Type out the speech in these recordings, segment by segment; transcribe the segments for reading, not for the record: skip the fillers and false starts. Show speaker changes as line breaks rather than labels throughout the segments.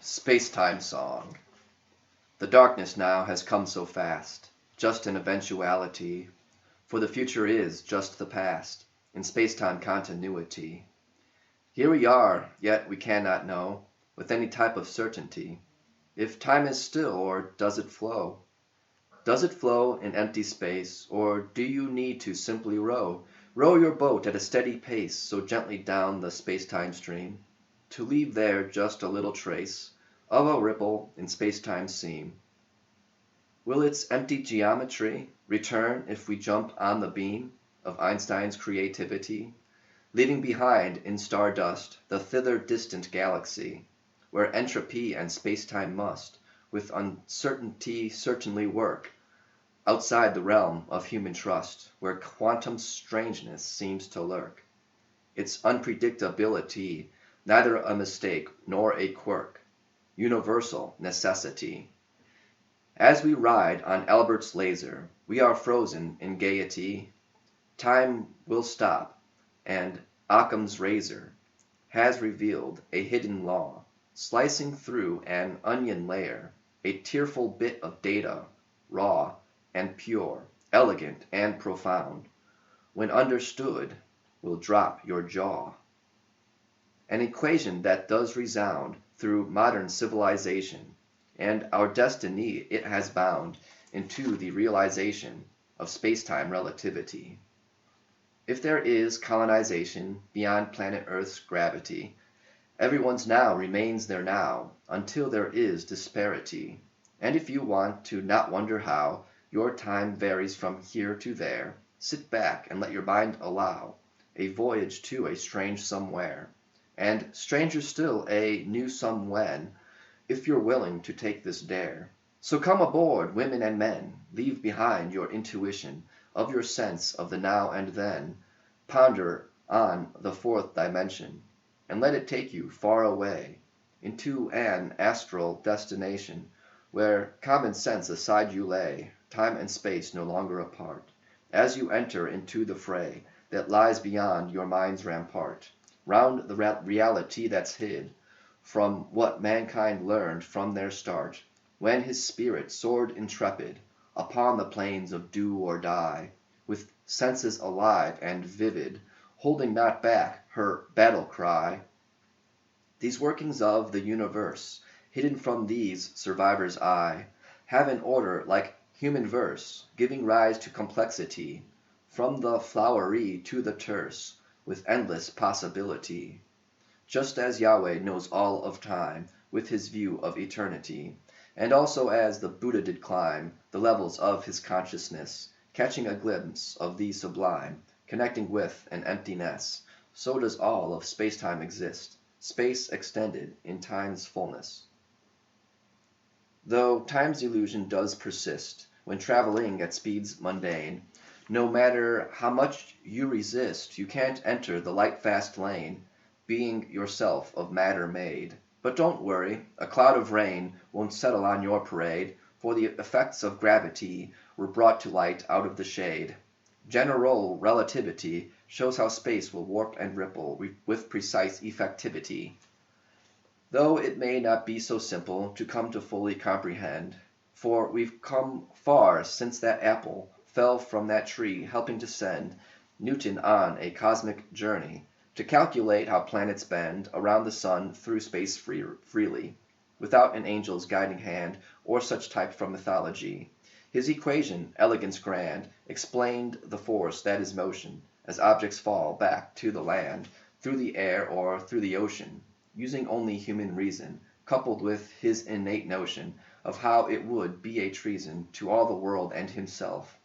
Space-time song. The darkness now has come so fast, just an eventuality, for the future is just the past, in space-time continuity. Here we are, yet we cannot know, with any type of certainty, if time is still or does it flow? Does it flow in empty space, or do you need to simply row? Row your boat at a steady pace so gently down the space-time stream, to leave there just a little trace of a ripple in space-time's seam. Will its empty geometry return if we jump on the beam of Einstein's creativity, leaving behind in stardust the thither distant galaxy, where entropy and space-time must, with uncertainty certainly work, outside the realm of human trust, where quantum strangeness seems to lurk, its unpredictability neither a mistake nor a quirk, universal necessity. As we ride on Albert's laser, we are frozen in gaiety. Time will stop, and Occam's razor has revealed a hidden law, slicing through an onion layer, a tearful bit of data, raw and pure, elegant and profound, when understood, will drop your jaw. An equation that does resound through modern civilization, and our destiny it has bound into the realization of space-time relativity. If there is colonization beyond planet Earth's gravity, everyone's now remains their now until there is disparity. And if you want to not wonder how your time varies from here to there, sit back and let your mind allow a voyage to a strange somewhere, and stranger still a new somewhen, if you're willing to take this dare. So come aboard, women and men, leave behind your intuition of your sense of the now and then, ponder on the fourth dimension, and let it take you far away into an astral destination where common sense aside you lay, time and space no longer apart, as you enter into the fray that lies beyond your mind's rampart, round the reality that's hid from what mankind learned from their start, when his spirit soared intrepid upon the plains of do or die, with senses alive and vivid, holding not back her battle cry. These workings of the universe, hidden from these survivors' eye, have an order like human verse, giving rise to complexity, from the flowery to the terse, with endless possibility. Just as Yahweh knows all of time with his view of eternity, and also as the Buddha did climb the levels of his consciousness, catching a glimpse of the sublime, connecting with an emptiness, so does all of space-time exist, space extended in time's fullness. Though time's illusion does persist when traveling at speeds mundane, no matter how much you resist, you can't enter the light-fast lane, being yourself of matter made. But don't worry, a cloud of rain won't settle on your parade, for the effects of gravity were brought to light out of the shade. General relativity shows how space will warp and ripple with precise effectivity. Though it may not be so simple to come to fully comprehend, for we've come far since that apple fell from that tree, helping to send Newton on a cosmic journey to calculate how planets bend around the sun through space freely, without an angel's guiding hand or such type from mythology. His equation, elegance grand, explained the force that is motion, as objects fall back to the land, through the air or through the ocean, using only human reason, coupled with his innate notion of how it would be a treason to all the world and himself,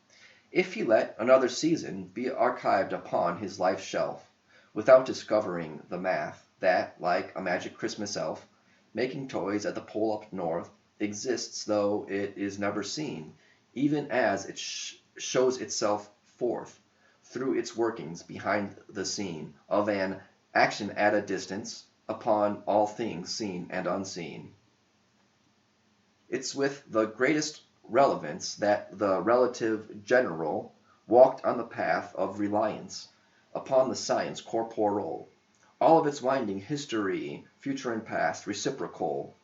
if he let another season be archived upon his life shelf, without discovering the math that, like a magic Christmas elf, making toys at the pole up north, exists though it is never seen, even as it shows itself forth through its workings behind the scene of an action at a distance upon all things seen and unseen. It's with the greatest relevance that the relative general walked on the path of reliance upon the science corporeal, all of its winding history, future and past, reciprocal,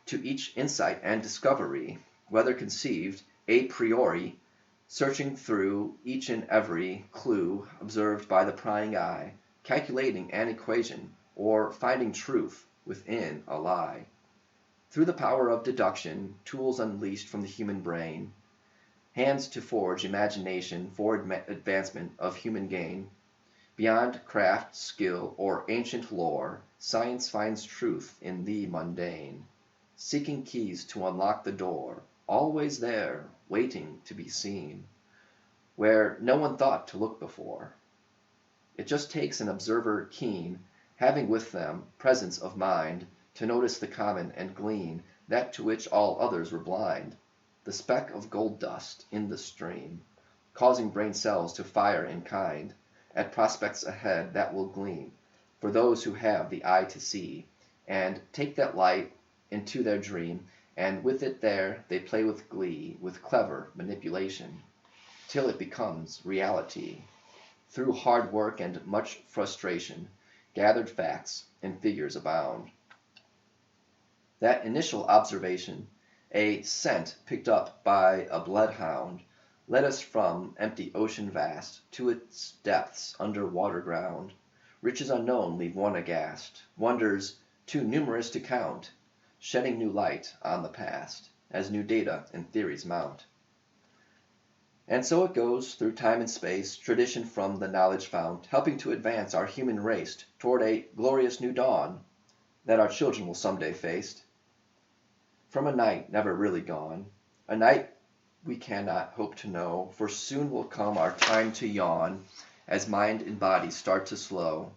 to each insight and discovery, whether conceived a priori, searching through each and every clue observed by the prying eye, calculating an equation, or finding truth within a lie. Through the power of deduction, tools unleashed from the human brain, hands to forge imagination for advancement of human gain, beyond craft, skill, or ancient lore, science finds truth in the mundane, seeking keys to unlock the door, always there, waiting to be seen, where no one thought to look before. It just takes an observer keen, having with them presence of mind, to notice the common and glean that to which all others were blind, the speck of gold dust in the stream, causing brain cells to fire in kind, at prospects ahead that will gleam, for those who have the eye to see, and take that light into their dream, and with it there they play with glee, with clever manipulation, till it becomes reality. Through hard work and much frustration, gathered facts and figures abound. That initial observation, a scent picked up by a bloodhound, led us from empty ocean vast to its depths under water ground. Riches unknown leave one aghast, wonders too numerous to count, shedding new light on the past, as new data and theories mount. And so it goes through time and space, tradition from the knowledge found, helping to advance our human race toward a glorious new dawn that our children will someday face. From a night never really gone, a night we cannot hope to know, for soon will come our time to yawn, as mind and body start to slow.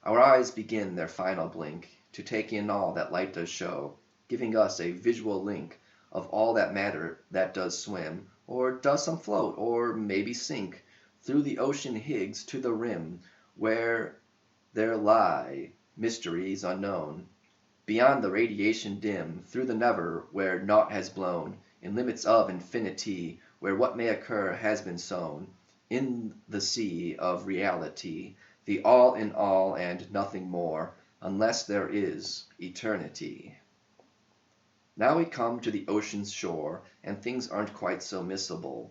Our eyes begin their final blink, to take in all that light does show, giving us a visual link of all that matter that does swim, or does some float, or maybe sink, through the ocean Higgs to the rim, where there lie mysteries unknown, beyond the radiation dim, through the never, where naught has blown, in limits of infinity, where what may occur has been sown, in the sea of reality, the all in all and nothing more, unless there is eternity. Now we come to the ocean's shore, and things aren't quite so missable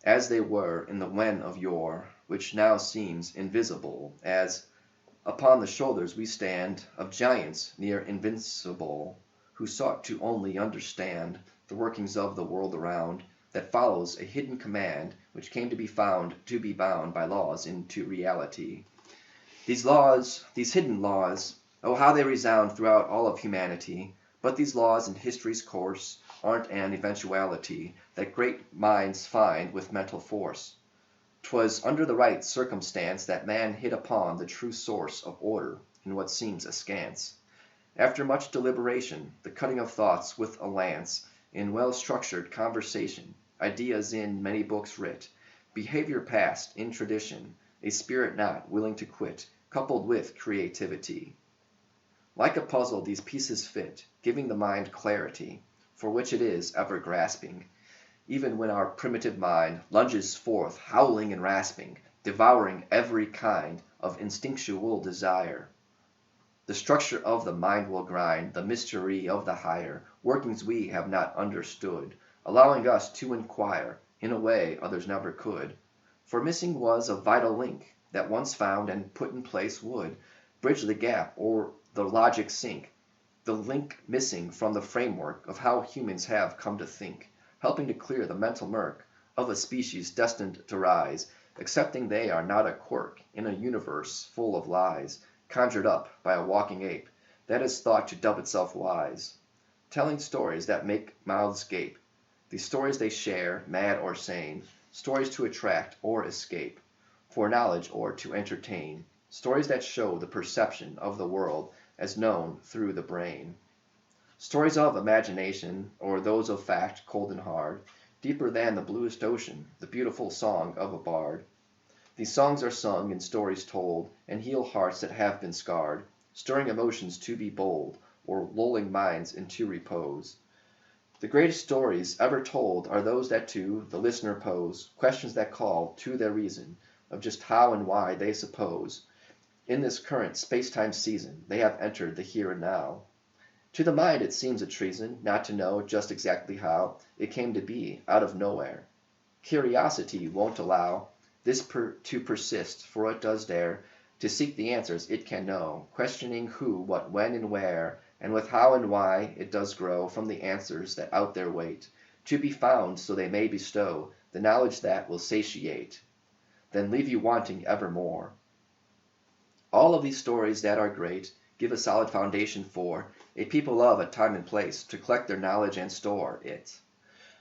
as they were in the when of yore, which now seems invisible, as upon the shoulders we stand of giants near invincible, who sought to only understand the workings of the world around, that follows a hidden command which came to be found to be bound by laws into reality. These laws, these hidden laws, oh how they resound throughout all of humanity, but these laws in history's course aren't an eventuality that great minds find with mental force. 'Twas under the right circumstance that man hit upon the true source of order in what seems askance. After much deliberation, the cutting of thoughts with a lance, in well-structured conversation, ideas in many books writ, behavior passed in tradition, a spirit not willing to quit, coupled with creativity. Like a puzzle these pieces fit, giving the mind clarity, for which it is ever grasping, even when our primitive mind lunges forth howling and rasping, devouring every kind of instinctual desire. The structure of the mind will grind the mystery of the higher workings we have not understood, allowing us to inquire in a way others never could. For missing was a vital link that once found and put in place would bridge the gap or the logic sink, the link missing from the framework of how humans have come to think, helping to clear the mental murk of a species destined to rise, accepting they are not a quirk in a universe full of lies, conjured up by a walking ape that is thought to dub itself wise, telling stories that make mouths gape, these stories they share, mad or sane, stories to attract or escape, for knowledge or to entertain, stories that show the perception of the world as known through the brain. Stories of imagination, or those of fact cold and hard, deeper than the bluest ocean, the beautiful song of a bard. These songs are sung and stories told, and heal hearts that have been scarred, stirring emotions to be bold, or lulling minds into repose. The greatest stories ever told are those that to the listener pose questions that call to their reason of just how and why they suppose in this current space-time season they have entered the here and now. To the mind it seems a treason not to know just exactly how it came to be out of nowhere. Curiosity won't allow to persist, for it does dare to seek the answers it can know, questioning who, what, when, and where, and with how and why it does grow from the answers that out there wait, to be found so they may bestow the knowledge that will satiate, then leave you wanting evermore. All of these stories that are great give a solid foundation for a people of a time and place to collect their knowledge and store it,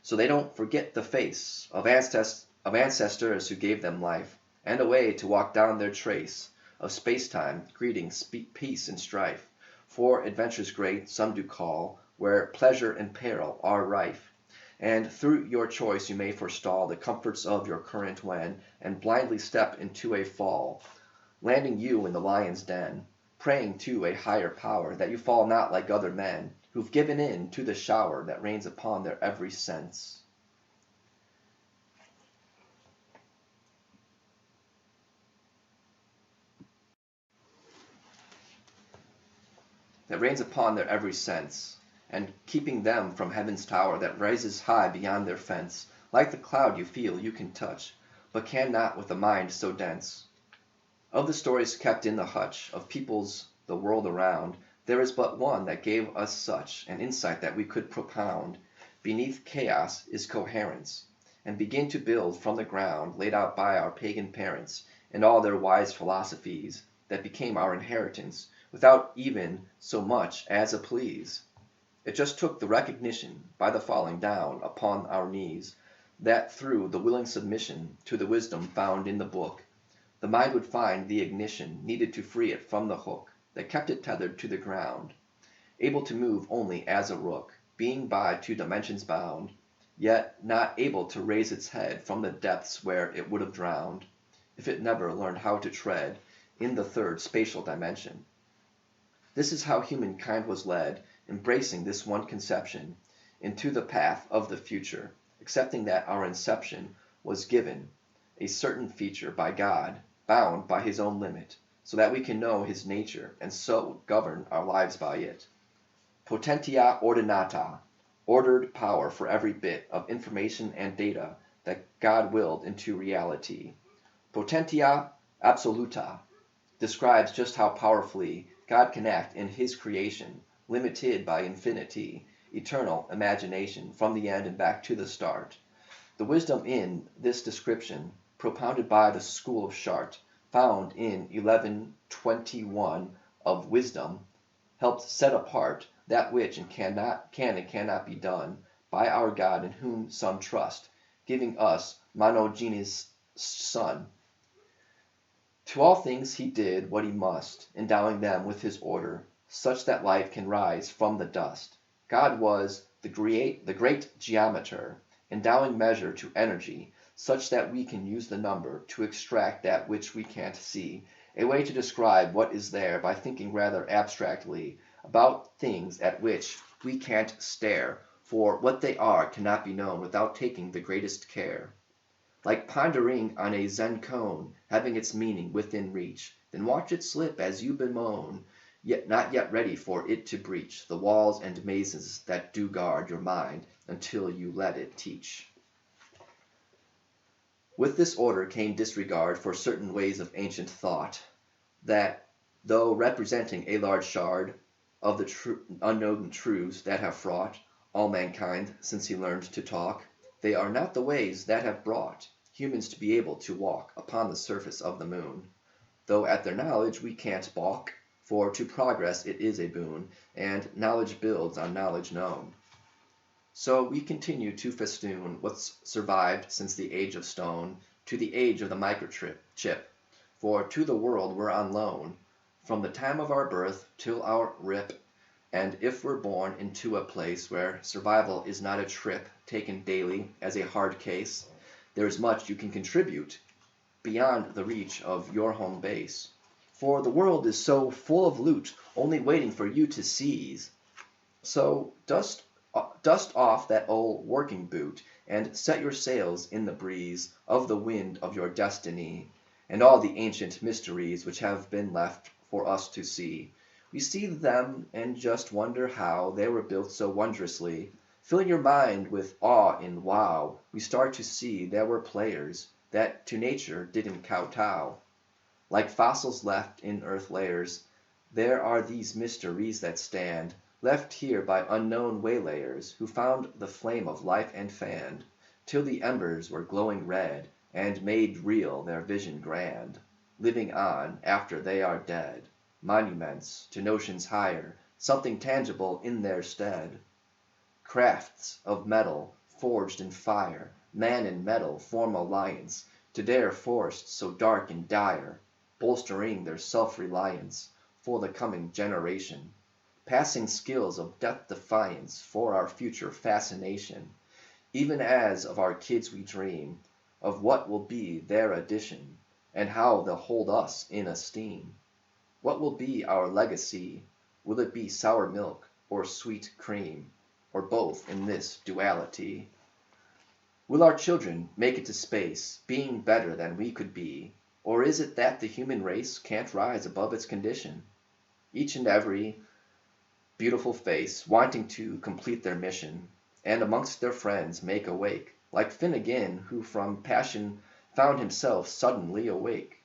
so they don't forget the face of ancestors who gave them life, and a way to walk down their trace of space-time, greeting peace and strife. For adventures great some do call, where pleasure and peril are rife, and through your choice you may forestall the comforts of your current when, and blindly step into a fall, landing you in the lion's den, praying to a higher power that you fall not like other men, who've given in to the shower that rains upon their every sense. That rains upon their every sense, and keeping them from heaven's tower that rises high beyond their fence, like the cloud you feel you can touch, but cannot with a mind so dense. Of the stories kept in the hutch of peoples the world around, there is but one that gave us such an insight that we could propound. Beneath chaos is coherence, and begin to build from the ground laid out by our pagan parents, and all their wise philosophies that became our inheritance, without even so much as a please. It just took the recognition by the falling down upon our knees, that through the willing submission to the wisdom found in the book, the mind would find the ignition needed to free it from the hook that kept it tethered to the ground, able to move only as a rook, being by 2 dimensions bound, yet not able to raise its head from the depths where it would have drowned, if it never learned how to tread in the third spatial dimension. This is how humankind was led, embracing this one conception, into the path of the future, accepting that our inception was given a certain feature by God, bound by his own limit, so that we can know his nature and so govern our lives by it. Potentia ordinata, ordered power for every bit of information and data that God willed into reality. Potentia absoluta describes just how powerfully God can act in his creation, limited by infinity, eternal imagination from the end and back to the start. The wisdom in this description, propounded by the school of Chartres, found in 1121 of Wisdom, helped set apart that which can and cannot be done by our God in whom some trust, giving us monogenes Son. To all things he did what he must, endowing them with his order, such that life can rise from the dust. God was the great geometer, endowing measure to energy, such that we can use the number to extract that which we can't see, a way to describe what is there by thinking rather abstractly about things at which we can't stare, for what they are cannot be known without taking the greatest care. Like pondering on a Zen cone, having its meaning within reach, then watch it slip as you bemoan, yet not yet ready for it to breach the walls and mazes that do guard your mind until you let it teach. With this order came disregard for certain ways of ancient thought, that, though representing a large shard of the unknown truths that have fraught all mankind since he learned to talk, they are not the ways that have brought humans to be able to walk upon the surface of the moon, though at their knowledge we can't balk, for to progress it is a boon, and knowledge builds on knowledge known. So we continue to festoon what's survived since the age of stone to the age of the microchip, for to the world we're on loan, from the time of our birth till our rip, and if we're born into a place where survival is not a trip taken daily as a hard case, there's much you can contribute beyond the reach of your home base. For the world is so full of loot only waiting for you to seize. So dust off that old working boot, and set your sails in the breeze of the wind of your destiny, and all the ancient mysteries which have been left for us to see, We see them and just wonder how they were built so wondrously. Filling your mind with awe and wow, we start to see there were players that to nature didn't kowtow. Like fossils left in earth layers, there are these mysteries that stand, left here by unknown waylayers, who found the flame of life and fanned, till the embers were glowing red, and made real their vision grand, living on after they are dead, monuments to notions higher, something tangible in their stead. Crafts of metal, forged in fire, man and metal form alliance, to dare forests so dark and dire, bolstering their self-reliance for the coming generation, passing skills of death-defiance for our future fascination, even as of our kids we dream, of what will be their addition, and how they'll hold us in esteem. What will be our legacy? Will it be sour milk or sweet cream, or both in this duality? Will our children make it to space, being better than we could be? Or is it that the human race can't rise above its condition? Each and every beautiful face wanting to complete their mission, and amongst their friends make awake, like Finnegan, who from passion found himself suddenly awake.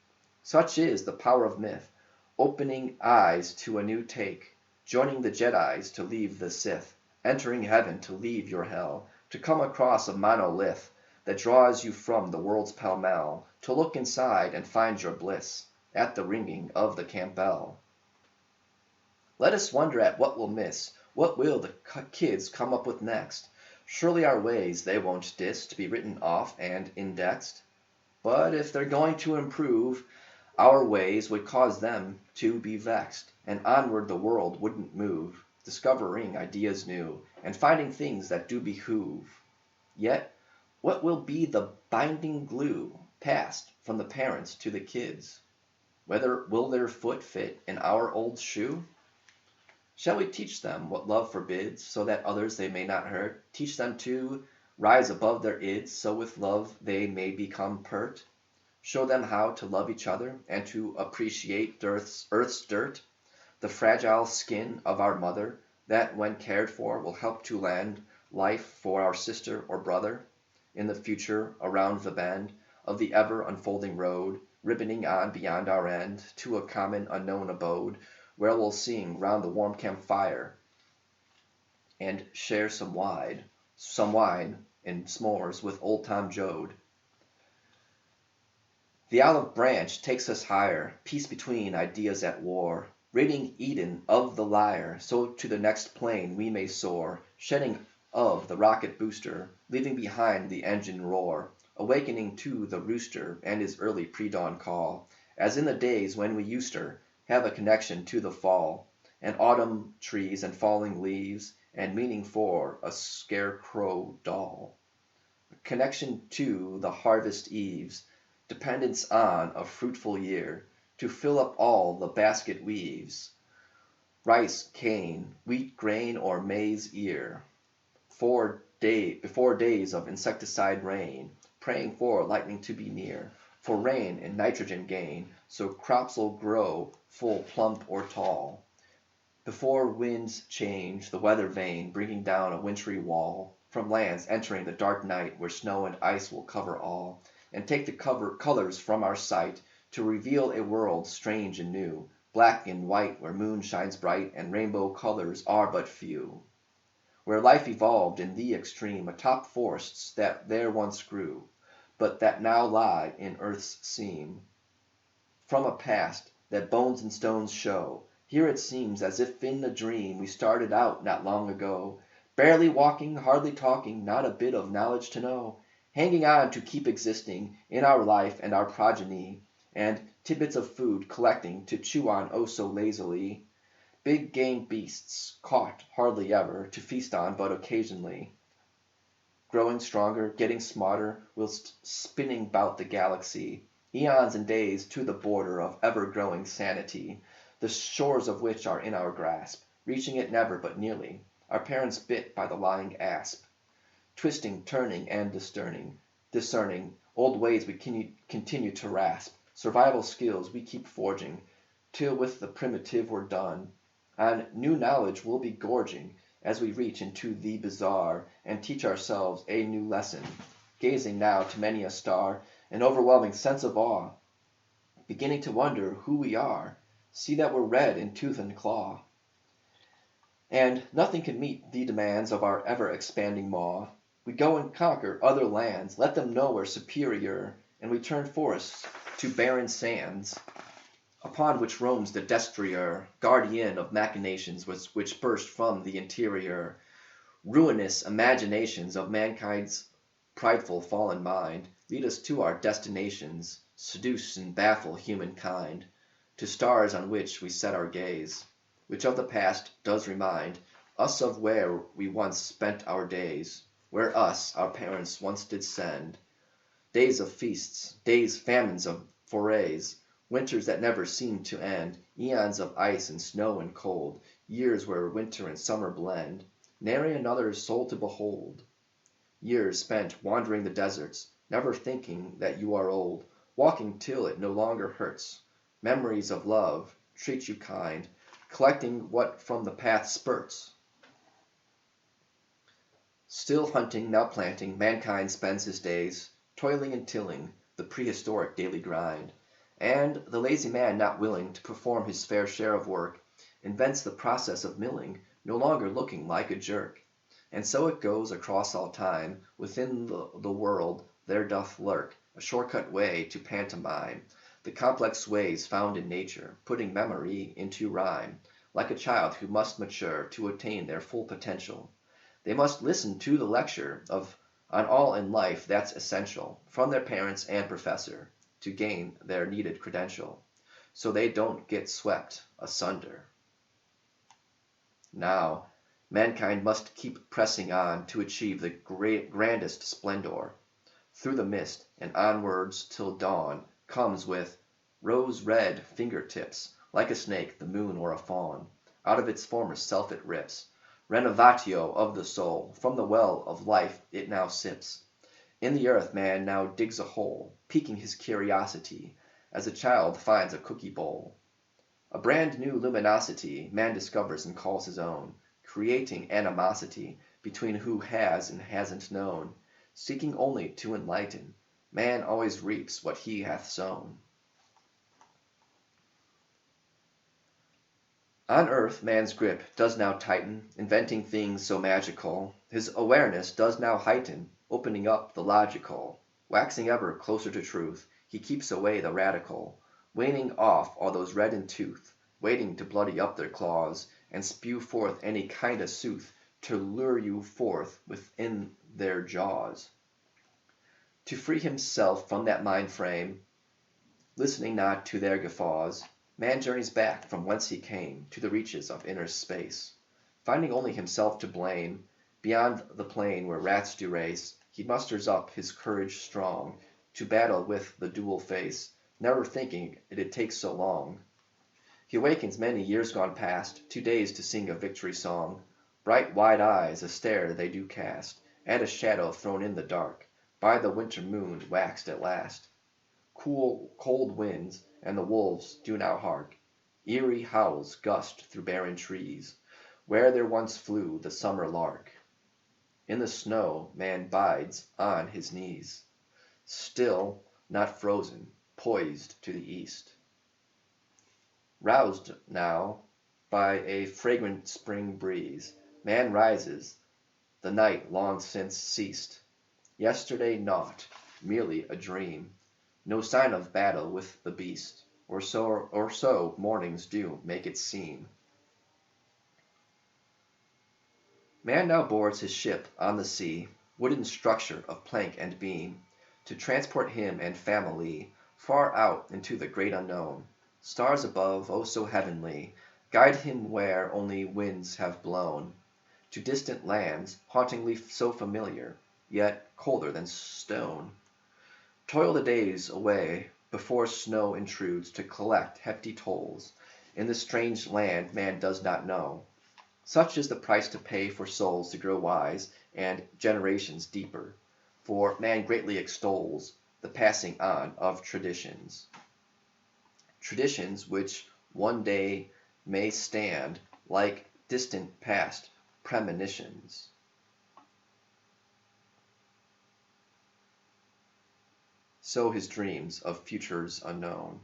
Such is the power of myth, opening eyes to a new take, joining the Jedis to leave the Sith, entering heaven to leave your hell, to come across a monolith that draws you from the world's pell-mell, to look inside and find your bliss at the ringing of the camp bell. Let us wonder at what we'll miss. What will the kids come up with next? Surely our ways they won't diss to be written off and indexed. But if they're going to improve, our ways would cause them to be vexed, and onward the world wouldn't move, discovering ideas new, and finding things that do behoove. Yet, what will be the binding glue passed from the parents to the kids? Whether will their foot fit in our old shoe? Shall we teach them what love forbids, so that others they may not hurt? Teach them to rise above their ids, so with love they may become pert? Show them how to love each other, and to appreciate earth's dirt, the fragile skin of our mother, that when cared for will help to lend life for our sister or brother, in the future around the bend of the ever unfolding road, ribboning on beyond our end, to a common unknown abode, where we'll sing round the warm campfire, and share some wine and s'mores with old Tom Joad. The olive branch takes us higher, peace between ideas at war, raiding Eden of the lyre, so to the next plane we may soar, shedding of the rocket booster, leaving behind the engine roar, awakening to the rooster and his early pre-dawn call, as in the days when we useter have a connection to the fall, and autumn trees and falling leaves, and meaning for a scarecrow doll. A connection to the harvest eves, dependence on a fruitful year, to fill up all the basket weaves, rice, cane, wheat grain, or maize ear, before days of insecticide rain, praying for lightning to be near, for rain and nitrogen gain, so crops'll grow full, plump, or tall. Before winds change the weather vane, bringing down a wintry wall, from lands entering the dark night, where snow and ice will cover all, and take the colors from our sight, to reveal a world strange and new, black and white where moon shines bright, and rainbow colors are but few. Where life evolved in the extreme atop forests that there once grew, but that now lie in earth's seam. From a past that bones and stones show, here it seems as if in a dream we started out not long ago, barely walking, hardly talking, not a bit of knowledge to know, hanging on to keep existing in our life and our progeny, and tidbits of food collecting to chew on oh so lazily. Big game beasts, caught hardly ever, to feast on but occasionally. Growing stronger, getting smarter, whilst spinning bout the galaxy, eons and days to the border of ever-growing sanity, the shores of which are in our grasp, reaching it never but nearly, our parents bit by the lying asp, twisting, turning, and discerning, old ways we continue to rasp, survival skills we keep forging, till with the primitive we're done, On new knowledge we'll be gorging as we reach into the bizarre and teach ourselves a new lesson, gazing now to many a star, an overwhelming sense of awe, beginning to wonder who we are, see that we're red in tooth and claw. And nothing can meet the demands of our ever-expanding maw. We go and conquer other lands, let them know we're superior, and we turn forests to barren sands, upon which roams the destrier, guardian of machinations which burst from the interior. Ruinous imaginations of mankind's prideful fallen mind lead us to our destinations, seduce and baffle humankind, to stars on which we set our gaze, which of the past does remind us of where we once spent our days, where us our parents once did send, days of feasts, days famines of forays, winters that never seemed to end, eons of ice and snow and cold, years where winter and summer blend, nary another soul to behold. Years spent wandering the deserts, never thinking that you are old, walking till it no longer hurts. Memories of love treat you kind, collecting what from the path spurts. Still hunting, now planting, mankind spends his days, toiling and tilling, the prehistoric daily grind. And the lazy man, not willing to perform his fair share of work, invents the process of milling, no longer looking like a jerk. And so it goes across all time, within the world there doth lurk a shortcut way to pantomime, the complex ways found in nature, putting memory into rhyme, like a child who must mature to attain their full potential. They must listen to the lecture on all in life that's essential, from their parents and professor, to gain their needed credential, so they don't get swept asunder. Now, mankind must keep pressing on to achieve the grandest splendor, through the mist and onwards till dawn comes with rose-red fingertips, like a snake, the moon, or a fawn. Out of its former self it rips, renovatio of the soul, from the well of life it now sips. In the earth man now digs a hole, piquing his curiosity, as a child finds a cookie bowl. A brand new luminosity man discovers and calls his own, creating animosity between who has and hasn't known. Seeking only to enlighten, man always reaps what he hath sown. On earth man's grip does now tighten, inventing things so magical. His awareness does now heighten, opening up the logical. Waxing ever closer to truth, he keeps away the radical, waning off all those red in tooth, waiting to bloody up their claws, and spew forth any kind of sooth to lure you forth within their jaws. To free himself from that mind frame, listening not to their guffaws, man journeys back from whence he came to the reaches of inner space. Finding only himself to blame, beyond the plain where rats do race, he musters up his courage strong to battle with the dual face, never thinking it'd take so long. He awakens many years gone past, too dazed to sing a victory song. Bright wide eyes a stare they do cast at a shadow thrown in the dark by the winter moon waxed at last. Cool, cold winds and the wolves do now hark. Eerie howls gust through barren trees, where there once flew the summer lark. In the snow man bides on his knees, still, not frozen, poised to the east. Roused now by a fragrant spring breeze, man rises, the night long since ceased. Yesterday naught, merely a dream, no sign of battle with the beast, or so mornings do make it seem. Man now boards his ship on the sea, wooden structure of plank and beam, to transport him and family far out into the great unknown. Stars above, oh so heavenly, guide him where only winds have blown, to distant lands, hauntingly so familiar, yet colder than stone. Toil the days away before snow intrudes to collect hefty tolls in the strange land man does not know. Such is the price to pay for souls to grow wise and generations deeper, for man greatly extols the passing on of traditions. Traditions which one day may stand like distant past premonitions. So his dreams of futures unknown.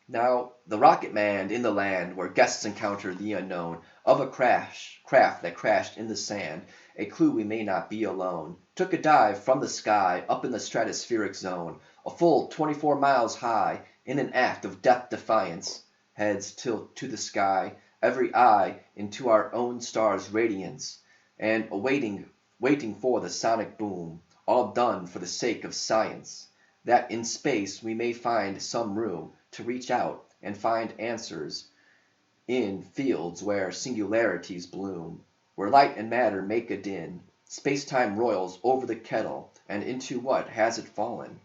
Now the rocket manned in the land where guests encounter the unknown of a craft that crashed in the sand, a clue we may not be alone. Took a dive from the sky up in the stratospheric zone, a full 24 miles high, in an act of death defiance. Heads tilt to the sky, every eye into our own star's radiance, and waiting for the sonic boom, all done for the sake of science, that in space we may find some room to reach out and find answers in fields where singularities bloom, where light and matter make a din, space-time roils over the kettle, and into what has it fallen?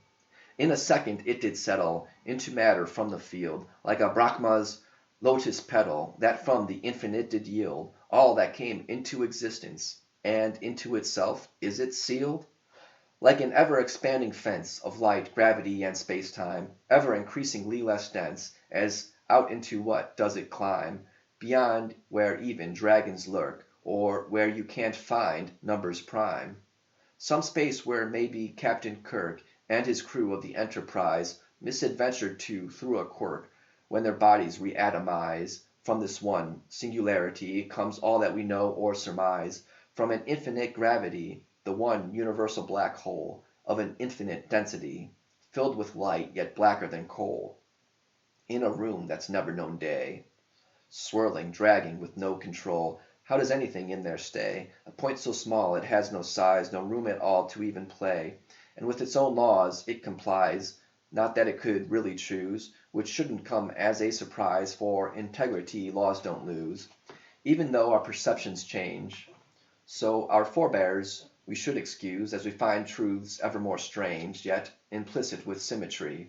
In a second it did settle into matter from the field, like a Brahma's lotus petal, that from the infinite did yield all that came into existence, and into itself is it sealed? Like an ever-expanding fence of light, gravity, and space-time, ever increasingly less dense, as out into what does it climb, beyond where even dragons lurk, or where you can't find numbers prime. Some space where maybe Captain Kirk and his crew of the Enterprise misadventured to through a quirk, when their bodies reatomize. From this one singularity comes all that we know or surmise, from an infinite gravity, the one universal black hole of an infinite density, filled with light yet blacker than coal, in a room that's never known day, swirling, dragging with no control. How does anything in there stay? A point so small it has no size, no room at all to even play, and with its own laws it complies, not that it could really choose, which shouldn't come as a surprise, for integrity laws don't lose, even though our perceptions change. So our forebears we should excuse, as we find truths ever more strange, yet implicit with symmetry.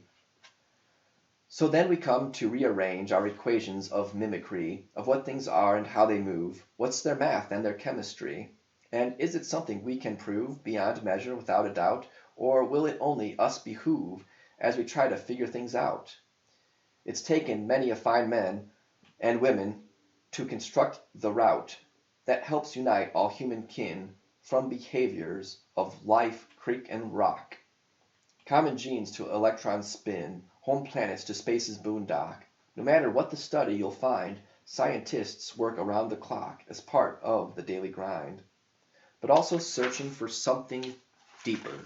So then we come to rearrange our equations of mimicry, of what things are and how they move, what's their math and their chemistry, and is it something we can prove beyond measure without a doubt, or will it only us behoove as we try to figure things out? It's taken many a fine man and women to construct the route that helps unite all human kin from behaviors of life, creek, and rock, common genes to electron spin, home planets to space's boondock. No matter what the study, you'll find scientists work around the clock as part of the daily grind, but also searching for something deeper,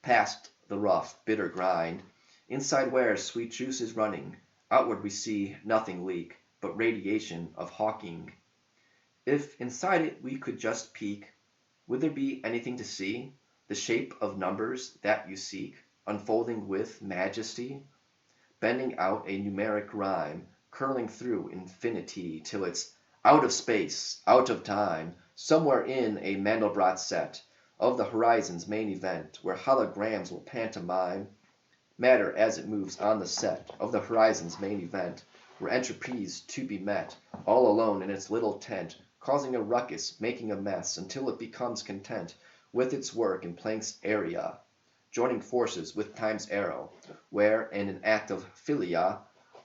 past the rough, bitter grind, inside where sweet juice is running. Outward we see nothing leak, but radiation of Hawking. If inside it we could just peek, would there be anything to see? The shape of numbers that you seek, unfolding with majesty, bending out a numeric rhyme, curling through infinity till it's out of space, out of time, somewhere in a Mandelbrot set of the horizon's main event, where holograms will pantomime matter as it moves on the set of the horizon's main event, where entropy's to be met, all alone in its little tent, causing a ruckus, making a mess, until it becomes content with its work in Planck's area, joining forces with time's arrow, where in an act of philia,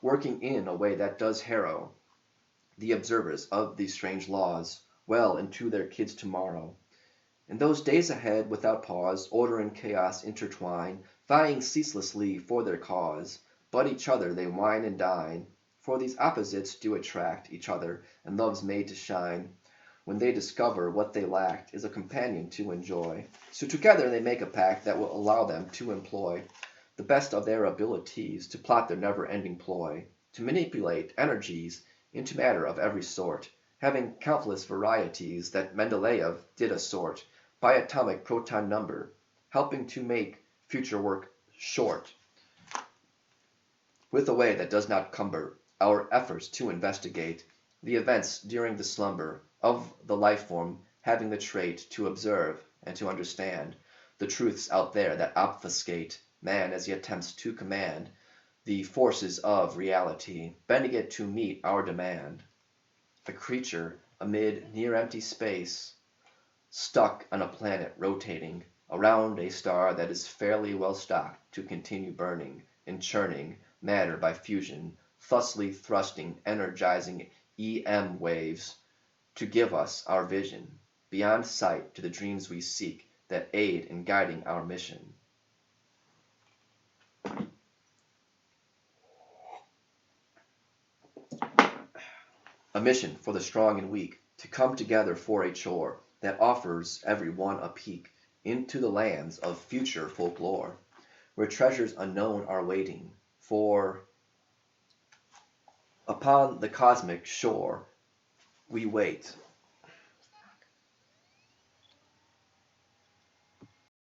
working in a way that does harrow the observers of these strange laws well into their kids' tomorrow. In those days ahead, without pause, order and chaos intertwine, vying ceaselessly for their cause, but each other they wine and dine, for these opposites do attract each other, and love's made to shine, when they discover what they lacked is a companion to enjoy. So together they make a pact that will allow them to employ the best of their abilities to plot their never-ending ploy, to manipulate energies into matter of every sort, having countless varieties that Mendeleev did assort by atomic proton number, helping to make future work short, with a way that does not cumber our efforts to investigate the events during the slumber of the life form, having the trait to observe and to understand the truths out there that obfuscate man as he attempts to command the forces of reality, bending it to meet our demand. A creature amid near empty space, stuck on a planet rotating around a star that is fairly well stocked to continue burning and churning matter by fusion, thusly thrusting, energizing EM waves to give us our vision, beyond sight to the dreams we seek that aid in guiding our mission. A mission for the strong and weak to come together for a chore that offers every one a peek into the lands of future folklore, where treasures unknown are waiting for. Upon the cosmic shore we wait